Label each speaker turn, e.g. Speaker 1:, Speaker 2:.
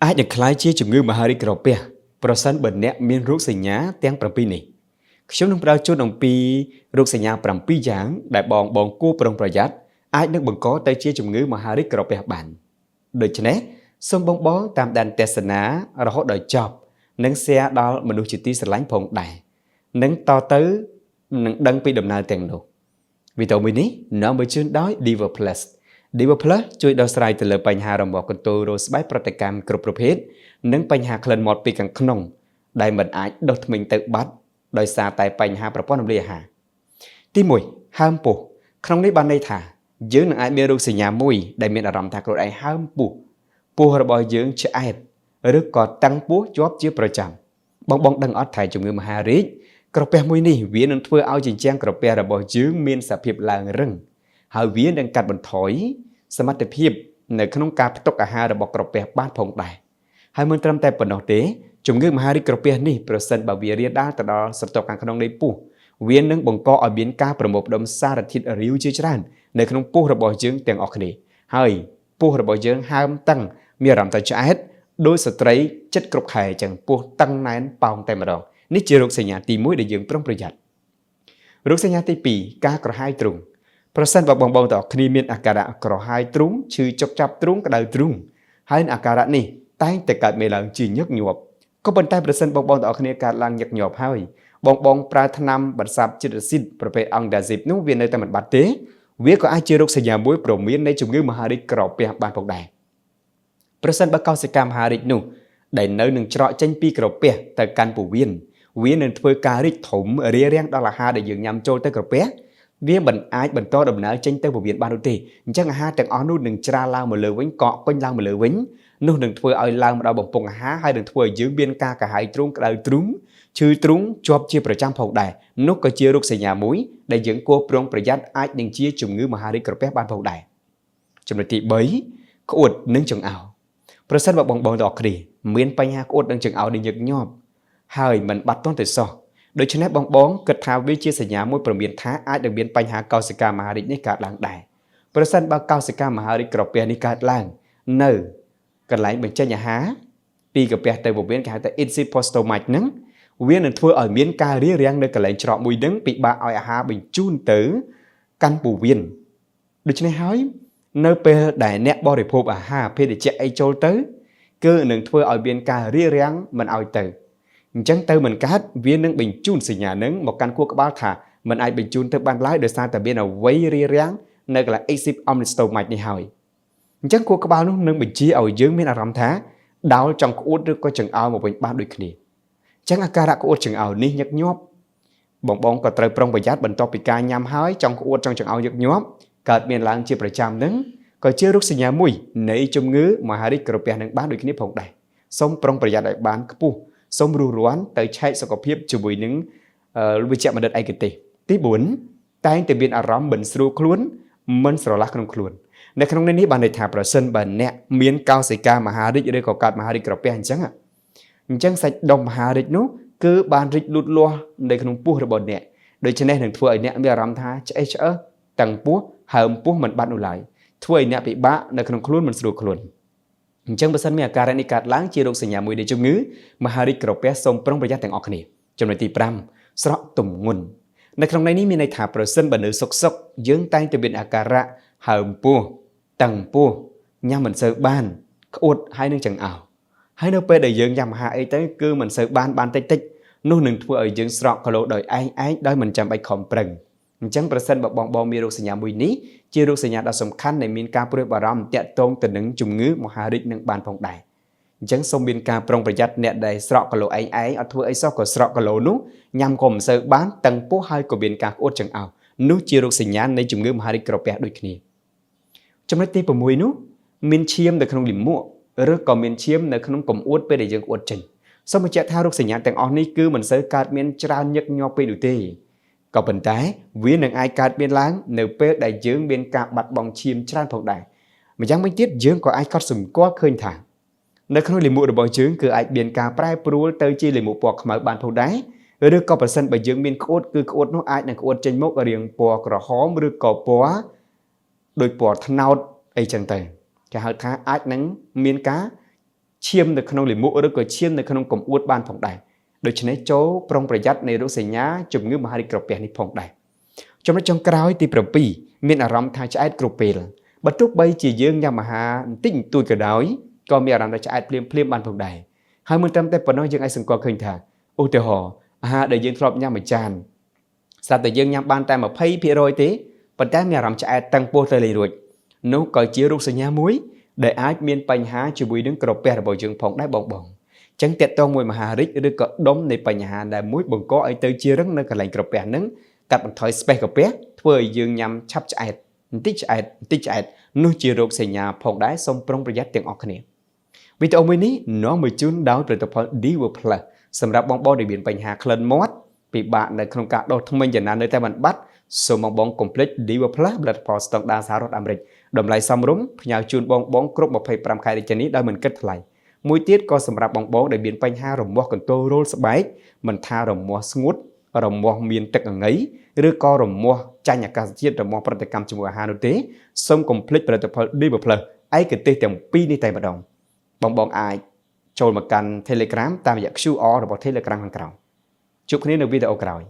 Speaker 1: អាចនឹងคล้ายជាជំងឺមហារីកក្រពះប្រសិនបើអ្នកមានរោគសញ្ញាទាំង7នេះខ្ញុំនឹងផ្ដល់ជូនអំពីរោគសញ្ញា7យ៉ាងដែលបងគួរប្រុងប្រយ័ត្នអាចនឹងបង្កទៅជាជំងឺមហារីកក្រពះបានដូច្នេះសូមបងតាមដានទស្សនារហូតដល់ចប់និង share ដល់មនុស្សជាទីស្រឡាញ់ផងដែរនិងតទៅនឹងដឹងពីដំណើរទាំងនោះវីតាមីននេះនាំមកជូនដោយ Diva Plus Diva Plus ជួយដោះស្រាយទៅលើបញ្ហារមាស់កន្ទុយរោស្បែកប្រតិកម្មគ្រប់ប្រភេទនិងបញ្ហាក្លិនមាត់ពីខាងក្នុងដែលមិនអាចដុសធ្មេញទៅបាត់ដោយសារតែបញ្ហាប្រព័ន្ធរំលាយអាហារទី1ហើមពោះក្នុងនេះបានន័យថាយើងនឹងអាចមានរោគសញ្ញាមួយដែលមានអារម្មណ៍ថាខ្លួនឯងហើមពោះរបស់យើងឆ្អែតឬក៏តឹងពោះជាប់ជាប្រចាំបងដឹងអត់ថាជំងឺមហារីកក្រពះមួយនេះវានឹងធ្វើឲ្យជញ្ជាំងក្រពះរបស់យើងមានសភាពឡើងរឹងហើយវានឹងកាត់បន្ថយសមត្ថភាពនៅក្នុងការផ្ទុកអាហាររបស់ក្រពះបានផងដែរហើយមិនត្រឹមតែប៉ុណ្ណោះទេជំងឺមហារីកក្រពះនេះប្រសិនបើវារាលដាលទៅដល់ស្រទាប់ខាងក្នុងនៃពោះវានឹងបង្កឲ្យមានការប្រមូលផ្ដុំសារធាតុរាវជាច្រើននៅក្នុងពោះរបស់យើងទាំងអស់គ្នាហើយពោះរបស់យើងហើមតឹងមានអារម្មណ៍ថាឆ្អែតដោយស្ត្រីចិត្តគ្រប់ខែអញ្ចឹងពោះតឹងណែនប៉ោងតែម្ដងនេះជារោគសញ្ញាទី1ដែលយើងប្រុងប្រយ័ត្នរោគសញ្ញាទី2ការក្រហាយទ្រូងប្រសិនបើបងទាំងអស់គ្នាមានអាការៈក្រហាយទ្រូងឈឺចុកចាប់ទ្រូងក្តៅទ្រូងហើយអាការៈនេះតែងតែកើតមានឡើងជាញឹកញាប់ក៏ប៉ុន្តែប្រសិនបងទាំងអស់គ្នាកើតឡើងញឹកញាប់ហើយបងប្រើថ្នាំបន្សាបជាតិអាស៊ីតប្រភេទអង្គដាស៊ីបនោះវានៅតែមិនបាត់ទេវាក៏អាចជារោគសញ្ញាមួយព្រមាននៃជំងឺមហារីកក្រពះបានផងដែរប្រសិនបើកោសិកាមហារីកនោះដែលនៅនឹងច្រកចេញពីក្រពះទៅកាន់ពោះវៀនវានឹងធ្វើការរីកធំរារាំងដល់អាហារដែលយើងញ៉ាំចូលទៅក្រពះវាមិនអាចបន្តដំណើរចេញទៅពោះវៀនបាននោះទេអញ្ចឹងអាហារទាំងអស់នោះនឹងច្រាលឡើងមកលើវិញកកពេញឡើងមកលើវិញនោះនឹងធ្វើឲ្យឡើងមកដល់បំពង់អាហារហើយនឹងធ្វើឲ្យយើងមានការកាហាយទ្រូងក្តៅទ្រូងឈឺទ្រូងជាប់ជាប្រចាំផងដែរនោះក៏ជារោគសញ្ញាមួយដែលយើងគួរប្រុងប្រយ័ត្នអាចនឹងជាជំងឺមហារីកក្រពះបានផងដែរចំណុចទី3ក្អួតនិងចង្អោរប្រសិនបើបងទាំងអស់គ្នាមានបញ្ហាក្អួតនិងចង្អោរដែលញឹកញាប់ហើយមិនបាត់ទាន់ទៅសោះដូច្នេះបងគិតថាវាជាសញ្ញាមួយព្រមានថាអាចនឹងមានបញ្ហាកោសិកាមហារីកនេះកើតឡើងដែរប្រសិនបើកោសិកាមហារីកក្រពះនេះកើតឡើងនៅកន្លែងបញ្ចេញអាហារពីក្រពះទៅពោះវៀនគេហៅថា Encephalostomach ហ្នឹងវានឹងធ្វើឲ្យមានការរារាំងនៅកន្លែងច្រកមួយហ្នឹងពិបាកឲ្យអាហារបញ្ជូនទៅកាន់ពោះវៀនដូច្នេះហើយនៅពេលដែលអ្នកបរិភោគអាហារភេសជ្ជៈអីចូលទៅគឺនឹងធ្វើឲ្យមានការរារាំងមិនឲ្យទៅអញ្ចឹងទៅមិនកើតវានឹងបញ្ជូនសញ្ញានឹងមកកាន់ខួរក្បាលថាមិនអាចបញ្ជូនទៅបានឡើយដោយសារតែមានអ្វីរារាំងនៅកន្លែង Encephalostomach នេះហើយអញ្ចឹងខួរក្បាលនោះនឹងបញ្ជាឲ្យយើងមានអារម្មណ៍ថាដោលចង់ក្អួតឬក៏ចង្អោរមកវិញបានដូចគ្នាអញ្ចឹងអាការៈក្អួតចង្អោរនេះញឹកញាប់បងក៏ត្រូវប្រុងប្រយ័ត្នបន្ទាប់ពីការញ៉ាំហើយចង់ក្អួតចង់ចង្អោរញឹកញាប់កើតមានឡើងជាប្រចាំនឹងក៏ជារោគសញ្ញាមួយនៃជំងឺមហារីកក្រពះនឹងបានដូចគ្នាផងដែរសូមប្រុងប្រយ័ត្នឲ្យបានខ្ពស់សូមរួសរាន់ទៅឆែកសុខភាពជាមួយនឹងវិជ្ជបណ្ឌិតឯកទេសទី4តែងតែមានអារម្មណ៍មិនស្រួលខ្លួនមិនស្រឡះក្នុងខ្លួននៅក្នុងនេះបានន័យថាប្រសិនបើអ្នកមានកោសិកាមហារីកឬក៏កើតមហារីកក្រពះអញ្ចឹងសាច់ដុំមហារីកនោះគឺបានរីកលូតលាស់នៅក្នុងពោះរបស់អ្នកដូច្នេះនឹងធ្វើឲ្យអ្នកមានអារម្មណ៍ថាឆ្អេះឆ្អើតឹងពោះហើមពោះមិនបាត់នោះឡើយធ្វើឲ្យអ្នកពិបាកនៅក្នុងខ្លួនមិនស្រួលខ្លួនអញ្ចឹងបើសិនមានអាការៈនេះកើតឡើងជារោគសញ្ញាមួយនៃជំងឺមហារីកក្រពះសូមប្រុងប្រយ័ត្នទាំងអស់គ្នាចំណុចទី5ស្រកទម្ងន់នៅក្នុងនេះមានន័យថាប្រសិនបើនៅសុកយើងតែងតែមានអាការៈហើមពោះតឹងពោះញ៉ាំមិនសូវបានក្អួតហើយនឹងចង្អោរហើយនៅពេលដែលយើងញ៉ាំអាហារអីទៅគឺមិនសូវបានតិចនោះនឹងធ្វើឲ្យយើងស្រកគីឡូដោយឯងដោយមិនចាំបាច់ខំប្រឹងអញ្ចឹងប្រសិនបើបងមានរោគសញ្ញាមួយនេះជារោគសញ្ញាដ៏សំខាន់ដែលមានការព្រួយបារម្ភតាក់ទងទៅនឹងជំងឺមហារីកនឹងបានផងដែរអញ្ចឹងសូមមានការប្រុងប្រយ័ត្នអ្នកដែលស្រកគីឡូឯងអត់ធ្វើអីសោះក៏ស្រកគីឡូនោះញ៉ាំក៏មិនសូវបានតឹងពោះហើយក៏មានការក្អួតចង្អោរនោះជារោគសញ្ញានៃជំងឺមហារីកក្រពះដូចគ្នាចំណុចទី6នោះមានឈាមនៅក្នុងលាមកឬក៏មានឈាមនៅក្នុងកំអួតពេលដែលយើងក្អួតចេញសូមបញ្ជាក់ថារោគសញ្ញាទាំងអស់នេះគឺមិនសូវកើតមានច្រើនញឹកញាប់ពេកនោះទេក៏ប៉ុន្តែវានឹងអាចកើតមានឡើងនៅពេលដែលយើងមានការបាត់បង់ឈាមច្រើនផងដែរម្យ៉ាងវិញទៀតយើងក៏អាចកត់សម្គាល់ឃើញថានៅក្នុងលាមករបស់យើងគឺអាចមានការប្រែប្រួលទៅជាលាមកពណ៌ខ្មៅបានផងដែរឬក៏ប្រសិនបើយើងមានក្អួតគឺក្អួតនោះអាចនឹងក្អួតចេញមករាងពណ៌ក្រហមឬក៏ពណ៌ដូចពណ៌ត្នោតអីចឹងទៅគេហៅថាអាចនឹងមានការ ឈាមនៅក្នុងលាមកឬក៏ឈាមនៅក្នុងកំអួតបានផងដែរដូច្នេះចូលប្រុងប្រយ័ត្ននៃរោគសញ្ញាជំងឺមហារីកក្រពះនេះផងដែរចំណុចចុងក្រោយទី7មានអារម្មណ៍ថាឆ្អែតគ្រប់ពេលបើទោះបីជាយើងញ៉ាំអាហារបន្តិចបន្តួចក៏ដោយក៏មានអារម្មណ៍ថាឆ្អែតភ្លាមបានផងដែរហើយមិនត្រឹមតែប៉ុណ្ណោះយើងអាចសង្កល់ឃើញថាឧទាហរណ៍អាហារដែលយើងធ្លាប់ញ៉ាំមួយចានស្រាប់តែយើងញ៉ាំបានតែ20%ទេប៉ុន្តែមានអារម្មណ៍ឆ្អែតតឹងពោះទៅលេងរួចនោះក៏ជារោគសញ្ញាមួយដែលអាចមានបញ្ហាជាមួយនឹងក្រពះរបស់យើងផងដែរបងចឹងតកតងមួយមហារីកឬក៏ដុំនៃបញ្ហាដែលមួយបង្កឲ្យទៅជារឹងនៅកន្លែងក្រពះហ្នឹងកាត់បន្ថយស្ពេសក្រពះធ្វើឲ្យយើងញ៉ាំឆាប់ឆ្អែតបន្តិចឆ្អែតនោះជារោគសញ្ញាផងដែរសូមប្រុងប្រយ័ត្នទាំងអស់គ្នាវីដេអូមួយនេះនាំមកជូនដោយផលិតផល Diva Plus សម្រាប់បងដែលមានបញ្ហាក្លិនមាត់ពិបាកនៅក្នុងការដុសធ្មេញយ៉ាងណានៅតែមិនបាត់សូមបងកុំភ្លេច Diva Plus ផលិតផលស្តង់ដារសហរដ្ឋអាមេរិកតម្លៃសមរម្យផ្ញើជូនបងគ្រប់25ខែរាជនីដោយមិនគិតថ្លៃមួយទៀតក៏សម្រាប់បងដែលមានបញ្ហារមាស់កន្ទោលរោលស្បែកមិនថារមាស់ស្ងួតរមាស់មានទឹកអង្ញឬក៏រមាស់ចាញ់អាកាសធាតុរមាស់ប្រតិកម្មជាមួយអាហារនោះទេសូមកុំភ្លេចផលិតផល Diva Plus ឯកទេសទាំងពីរនេះតែម្ដងបងអាចចូលមកកាន់ Telegram តាមរយៈ QR របស់ Telegram ខាងក្រោមជួបគ្នានៅវីដេអូក្រោយ